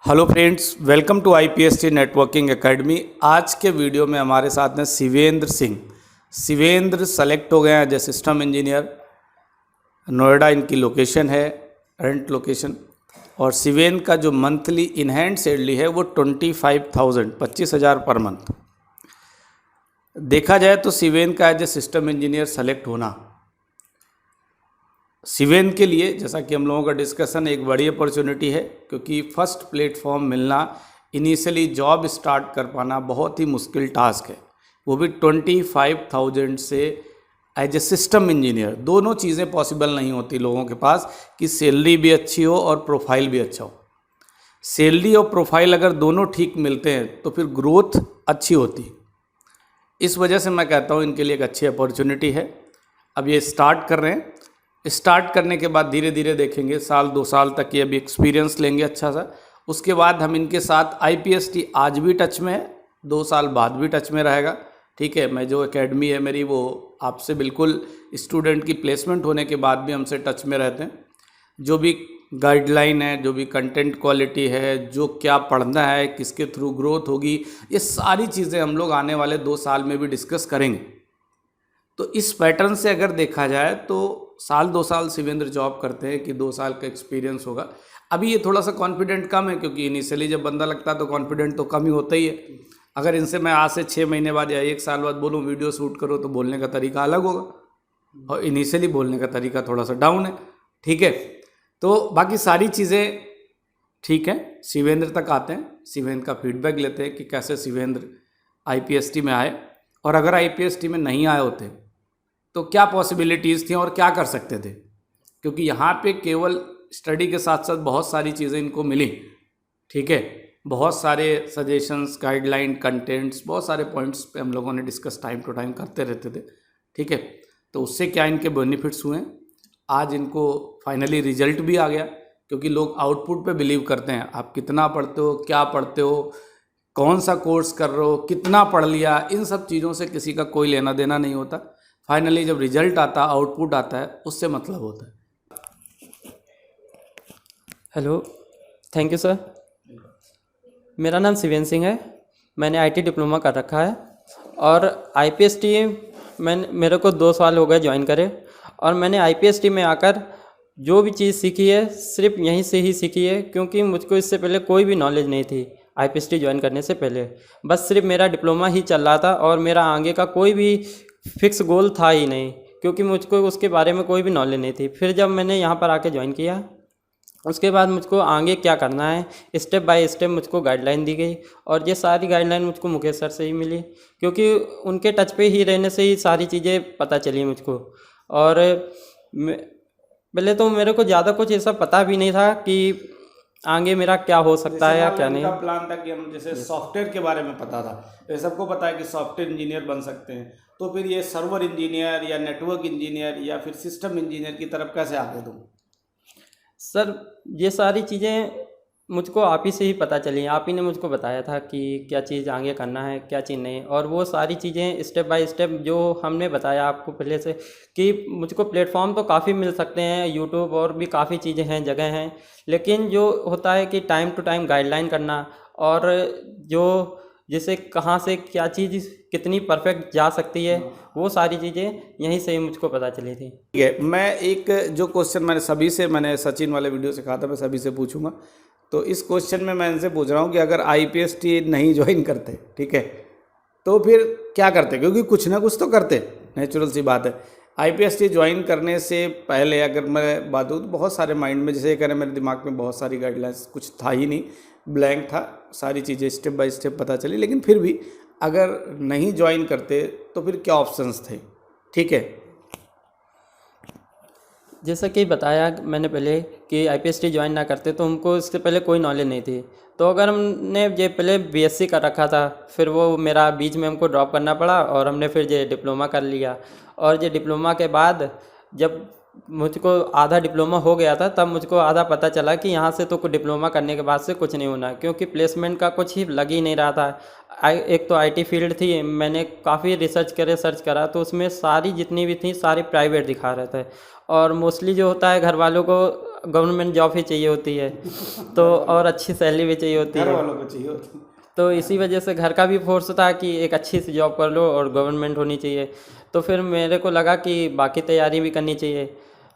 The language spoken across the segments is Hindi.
Hello friends, welcome to IPST networking academy. आज के वीडियो में हमारे साथ में शिवेंद्र सिंह। शिवेंद्र सेलेक्ट हो गए हैं as a system engineer. Noida इनकी लोकेशन है, करंट लोकेशन। और शिवेंद्र का जो मंथली इन हैंड सैलरी है वो 25,000 पर मंथ। देखा जाए तो शिवेंद्र का as a system engineer select होना शिवेंद्र के लिए, जैसा कि हम लोगों का डिस्कशन, एक बड़ी अपॉर्चुनिटी है, क्योंकि फर्स्ट प्लेटफॉर्म मिलना, इनिशियली जॉब स्टार्ट कर पाना बहुत ही मुश्किल टास्क है, वो भी 25,000 से एज ए सिस्टम इंजीनियर। दोनों चीज़ें पॉसिबल नहीं होती लोगों के पास कि सैलरी भी अच्छी हो और प्रोफाइल भी अच्छा हो। सैलरी और प्रोफाइल अगर दोनों ठीक मिलते हैं तो फिर ग्रोथ अच्छी होती है। इस वजह से मैं कहता हूँ इनके लिए एक अच्छी अपॉर्चुनिटी है। अब ये स्टार्ट कर रहे हैं। स्टार्ट करने के बाद धीरे धीरे देखेंगे, साल 2 साल तक ये अभी एक्सपीरियंस लेंगे अच्छा सा। उसके बाद हम इनके साथ आईपीएसटी आज भी टच में है, 2 साल बाद भी टच में रहेगा। ठीक है, मैं जो एकेडमी है मेरी, वो आपसे बिल्कुल स्टूडेंट की प्लेसमेंट होने के बाद भी हमसे टच में रहते हैं। जो भी गाइडलाइन है, जो भी कंटेंट क्वालिटी है, जो क्या पढ़ना है, किसके थ्रू ग्रोथ होगी, ये सारी चीज़ें हम लोग आने वाले 2 साल में भी डिस्कस करेंगे। तो इस पैटर्न से अगर देखा जाए तो साल 2 साल शिवेंद्र जॉब करते हैं कि 2 साल का एक्सपीरियंस होगा। अभी ये थोड़ा सा कॉन्फिडेंट कम है, क्योंकि इनिशियली जब बंदा लगता है तो कॉन्फिडेंट तो कम ही होता ही है। अगर इनसे मैं आज से 6 महीने बाद या 1 साल बाद बोलूँ वीडियो शूट करो, तो बोलने का तरीका अलग होगा, और इनिशियली बोलने का तरीका थोड़ा सा डाउन है। ठीक है, तो बाकी सारी चीज़ें ठीक है। शिवेंद्र तक आते हैं, शिवेंद्र का फीडबैक लेते हैं कि कैसे शिवेंद्र आईपीएसटी में आए, और अगर आईपीएसटी में नहीं आए होते तो क्या पॉसिबिलिटीज़ थी और क्या कर सकते थे, क्योंकि यहाँ पे केवल स्टडी के साथ साथ बहुत सारी चीज़ें इनको मिली। ठीक है, बहुत सारे सजेशंस, गाइडलाइन, कंटेंट्स, बहुत सारे पॉइंट्स पे हम लोगों ने डिस्कस टाइम टू टाइम करते रहते थे। ठीक है, तो उससे क्या इनके बेनिफिट्स हुए हैं। आज इनको फाइनली रिजल्ट भी आ गया, क्योंकि लोग आउटपुट पे बिलीव करते हैं। आप कितना पढ़ते हो, क्या पढ़ते हो, कौन सा कोर्स कर रहे हो, कितना पढ़ लिया, इन सब चीज़ों से किसी का कोई लेना देना नहीं होता। फाइनली जब रिजल्ट आता, आउटपुट आता है, उससे मतलब होता है। Hello, thank you sir. मेरा नाम शिवेंद्र सिंह है। मैंने आईटी डिप्लोमा कर रखा है, और आईपीएसटी मेरे को 2 साल हो गए ज्वाइन करे। और मैंने आईपीएसटी में आकर जो भी चीज़ सीखी है सिर्फ यहीं से ही सीखी है, क्योंकि मुझको इससे पहले कोई भी नॉलेज नहीं थी। आईपीएसटी ज्वाइन करने से पहले बस सिर्फ मेरा डिप्लोमा ही चल रहा था, और मेरा आगे का कोई भी फिक्स गोल था ही नहीं, क्योंकि मुझको उसके बारे में कोई भी नॉलेज नहीं थी। फिर जब मैंने यहाँ पर आके ज्वाइन किया, उसके बाद मुझको आगे क्या करना है, स्टेप बाय स्टेप मुझको गाइडलाइन दी गई। और ये सारी गाइडलाइन मुझको मुकेश सर से ही मिली, क्योंकि उनके टच पे ही रहने से ही सारी चीज़ें पता चली मुझको। और पहले तो मेरे को ज़्यादा कुछ ऐसा पता भी नहीं था कि आगे मेरा क्या हो सकता है या क्या नहीं। इनका प्लान था कि हम जैसे सॉफ्टवेयर के बारे में पता था, ये सबको पता है कि सॉफ्टवेयर इंजीनियर बन सकते हैं, तो फिर ये सर्वर इंजीनियर या नेटवर्क इंजीनियर या फिर सिस्टम इंजीनियर की तरफ कैसे आ गए तुम? सर, ये सारी चीज़ें मुझको आप ही से ही पता चली। आप ही ने मुझको बताया था कि क्या चीज़ आगे करना है, क्या चीज़ नहीं। और वो सारी चीज़ें स्टेप बाय स्टेप जो हमने बताया आपको पहले से, कि मुझको प्लेटफॉर्म तो काफ़ी मिल सकते हैं, यूट्यूब और भी काफ़ी चीज़ें हैं, जगह हैं, लेकिन जो होता है कि टाइम टू टाइम गाइडलाइन करना, और जो जैसे कहाँ से क्या चीज़ कितनी परफेक्ट जा सकती है, वो सारी चीज़ें यहीं से ही मुझको पता चली थी। ठीक है, मैं एक जो क्वेश्चन मैंने सचिन वाले वीडियो से कहा था, मैं सभी से पूछूंगा। तो इस क्वेश्चन में मैं इनसे पूछ रहा हूँ कि अगर आईपीएसटी नहीं ज्वाइन करते, ठीक है, तो फिर क्या करते, क्योंकि कुछ ना कुछ तो करते, नेचुरल सी बात है। आईपीएसटी ज्वाइन करने से पहले अगर मैं बात दूँ तो बहुत सारे माइंड में, जैसे ये कह रहे मेरे दिमाग में बहुत सारी गाइडलाइंस, कुछ था ही नहीं, ब्लैंक था, सारी चीज़ें स्टेप बाय स्टेप पता चली। लेकिन फिर भी अगर नहीं ज्वाइन करते तो फिर क्या ऑप्शंस थे? ठीक है, जैसा कि बताया मैंने पहले कि आईपीएसटी ज्वाइन ना करते तो हमको इससे पहले कोई नॉलेज नहीं थी। तो अगर हमने ये पहले बीएससी कर रखा था, फिर वो मेरा बीच में हमको ड्रॉप करना पड़ा, और हमने फिर ये डिप्लोमा कर लिया। और ये डिप्लोमा के बाद जब मुझको आधा डिप्लोमा हो गया था, तब मुझको आधा पता चला कि यहाँ से तो कुछ डिप्लोमा करने के बाद से कुछ नहीं होना, क्योंकि प्लेसमेंट का कुछ ही लग ही नहीं रहा था। एक तो आईटी फील्ड थी, मैंने काफ़ी सर्च करा तो उसमें सारी जितनी भी थी सारी प्राइवेट दिखा रहे थे, और मोस्टली जो होता है घर वालों को गवर्नमेंट जॉब ही चाहिए होती है, तो और अच्छी सैलरी भी चाहिए होती घर है। वालों को चाहिए होती है। तो इसी वजह से घर का भी फोर्स था कि एक अच्छी सी जॉब कर लो और गवर्नमेंट होनी चाहिए। तो फिर मेरे को लगा कि बाकी तैयारी भी करनी चाहिए,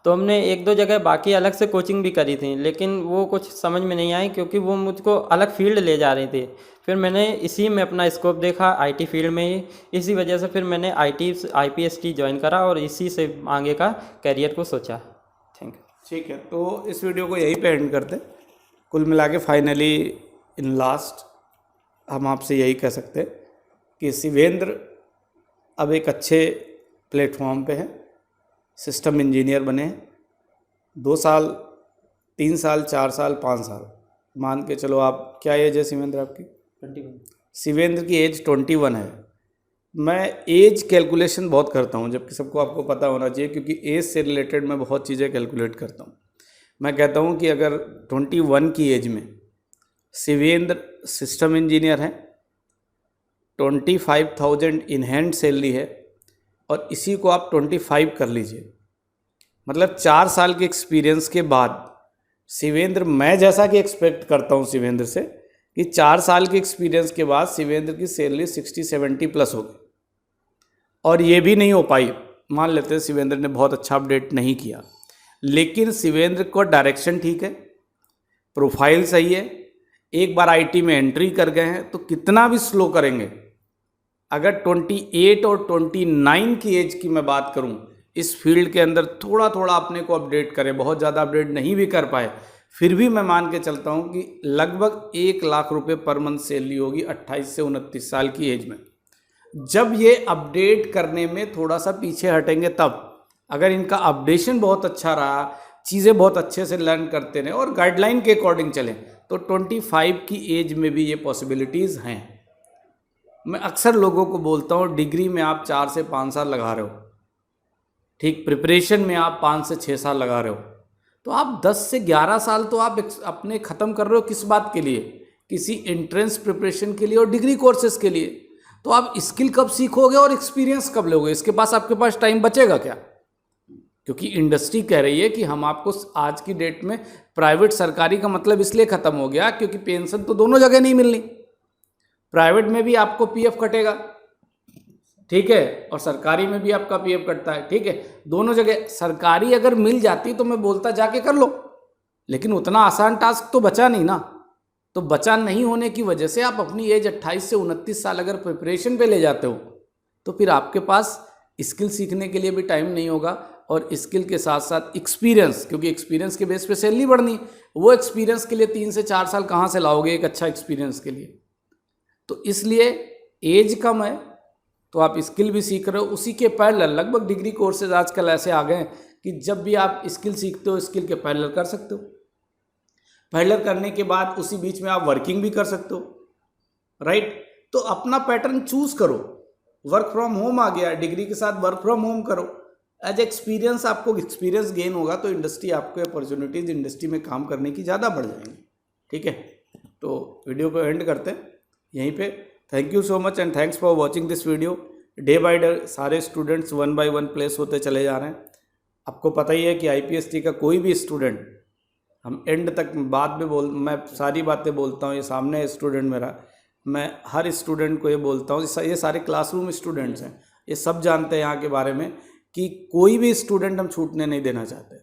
तो हमने एक दो जगह बाकी अलग से कोचिंग भी करी थी, लेकिन वो कुछ समझ में नहीं आई क्योंकि वो मुझको अलग फील्ड ले जा रही थी। फिर मैंने इसी में अपना स्कोप देखा आईटी फील्ड में ही, इसी वजह से फिर मैंने आईपीएसटी ज्वाइन करा और इसी से आगे का करियर को सोचा। Thank you. ठीक है, तो इस वीडियो को यहीं पे एंड करते हैं। कुल मिला के फाइनली इन लास्ट हम आपसे यही कह सकते हैं कि शिवेंद्र अब एक अच्छे प्लेटफॉर्म पे है, सिस्टम इंजीनियर बने हैं। 2 साल, 3 साल, 4 साल, 5 साल मान के चलो आप। क्या एज है शिवेंद्र आपकी? 21। शिवेंद्र की एज 21 है। मैं एज कैलकुलेशन बहुत करता हूँ, जबकि सबको आपको पता होना चाहिए, क्योंकि एज से रिलेटेड मैं बहुत चीज़ें कैलकुलेट करता हूँ। मैं कहता हूँ कि अगर 21 की एज में शिवेंद्र सिस्टम इंजीनियर हैं, 25,000 इन हैंड सैलरी है, और इसी को आप 25 कर लीजिए, मतलब 4 साल के एक्सपीरियंस के बाद शिवेंद्र, मैं जैसा कि एक्सपेक्ट करता हूँ शिवेंद्र से, कि 4 साल के एक्सपीरियंस के बाद शिवेंद्र की सैलरी 60-70 प्लस होगी। और ये भी नहीं हो पाई, मान लेते हैं शिवेंद्र ने बहुत अच्छा अपडेट नहीं किया, लेकिन शिवेंद्र को डायरेक्शन ठीक है, प्रोफाइल सही है, एक बार आईटी में एंट्री कर गए हैं, तो कितना भी स्लो करेंगे, अगर 28 और 29 की एज की मैं बात करूं, इस फील्ड के अंदर थोड़ा थोड़ा अपने को अपडेट करें, बहुत ज़्यादा अपडेट नहीं भी कर पाए, फिर भी मैं मान के चलता हूं कि लगभग 1 लाख रुपए पर मंथ सैलरी होगी 28 से 29 साल की एज में। जब ये अपडेट करने में थोड़ा सा पीछे हटेंगे, तब अगर इनका अपडेशन बहुत अच्छा रहा, चीज़ें बहुत अच्छे से लर्न करते रहे और गाइडलाइन के अकॉर्डिंग चलें, तो 25 की एज में भी ये पॉसिबिलिटीज़ हैं। मैं अक्सर लोगों को बोलता हूँ, डिग्री में आप 4 से 5 साल लगा रहे हो, ठीक, प्रिपरेशन में आप 5 से 6 साल लगा रहे हो, तो आप 10 से 11 साल तो आप अपने ख़त्म कर रहे हो। किस बात के लिए? किसी एंट्रेंस प्रिपरेशन के लिए और डिग्री कोर्सेज के लिए। तो आप स्किल कब सीखोगे और एक्सपीरियंस कब लोगे? इसके पास आपके पास टाइम बचेगा क्या? क्योंकि इंडस्ट्री कह रही है कि हम आपको, आज की डेट में प्राइवेट सरकारी का मतलब इसलिए ख़त्म हो गया क्योंकि पेंशन तो दोनों जगह नहीं मिलनी। प्राइवेट में भी आपको पीएफ कटेगा, ठीक है, और सरकारी में भी आपका पीएफ कटता है, ठीक है, दोनों जगह। सरकारी अगर मिल जाती तो मैं बोलता जाके कर लो, लेकिन उतना आसान टास्क तो बचा नहीं ना। तो बचा नहीं होने की वजह से आप अपनी एज 28 से 29 साल अगर प्रिपरेशन पे ले जाते हो, तो फिर आपके पास स्किल सीखने के लिए भी टाइम नहीं होगा, और स्किल के साथ साथ एक्सपीरियंस, क्योंकि एक्सपीरियंस के बेस पे सैलरी बढ़नी, वो एक्सपीरियंस के लिए 3 से 4 साल कहाँ से लाओगे एक अच्छा एक्सपीरियंस के लिए? तो इसलिए एज कम है तो आप स्किल भी सीख रहे हो, उसी के पैरेलल लगभग डिग्री कोर्सेज आजकल ऐसे आ गए हैं कि जब भी आप स्किल सीखते हो, स्किल के पैरेलल कर सकते हो। पैरेलल करने के बाद उसी बीच में आप वर्किंग भी कर सकते हो, राइट? तो अपना पैटर्न चूज करो। वर्क फ्रॉम होम आ गया, डिग्री के साथ वर्क फ्रॉम होम करो। एज एक्सपीरियंस आपको एक्सपीरियंस गेन होगा, तो इंडस्ट्री आपको अपॉर्चुनिटीज़ इंडस्ट्री में काम करने की ज़्यादा बढ़ जाएंगी, ठीक है? तो वीडियो को एंड करते हैं यहीं पे। Thank you so much and thanks for watching this video. Day by day सारे स्टूडेंट्स 1 बाय 1 प्लेस होते चले जा रहे हैं। आपको पता ही है कि आईपीएसटी का कोई भी स्टूडेंट, हम एंड तक बाद में मैं सारी बातें बोलता हूँ, ये सामने है स्टूडेंट मेरा, मैं हर स्टूडेंट को ये बोलता हूँ, ये सारे क्लासरूम स्टूडेंट्स हैं, ये सब जानते हैं यहाँ के बारे में कि कोई भी स्टूडेंट हम छूटने नहीं देना चाहते।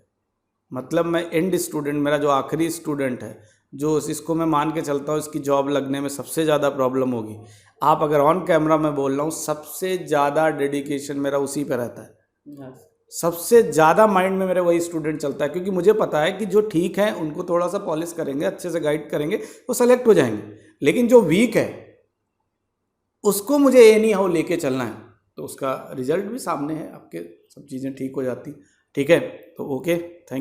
मतलब मैं एंड स्टूडेंट, मेरा जो आखिरी स्टूडेंट है, जो इसको मैं मान के चलता हूँ इसकी जॉब लगने में सबसे ज़्यादा प्रॉब्लम होगी। आप अगर ऑन कैमरा मैं बोल रहा हूँ, सबसे ज़्यादा डेडिकेशन मेरा उसी पे रहता है। सबसे ज़्यादा माइंड में मेरे वही स्टूडेंट चलता है, क्योंकि मुझे पता है कि जो ठीक है उनको थोड़ा सा पॉलिश करेंगे, अच्छे से गाइड करेंगे, वो सेलेक्ट हो जाएंगे। लेकिन जो वीक है उसको मुझे एनी हाउ लेके चलना है, तो उसका रिजल्ट भी सामने है, आपके सब चीज़ें ठीक हो जाती, ठीक है? तो ओके, थैंक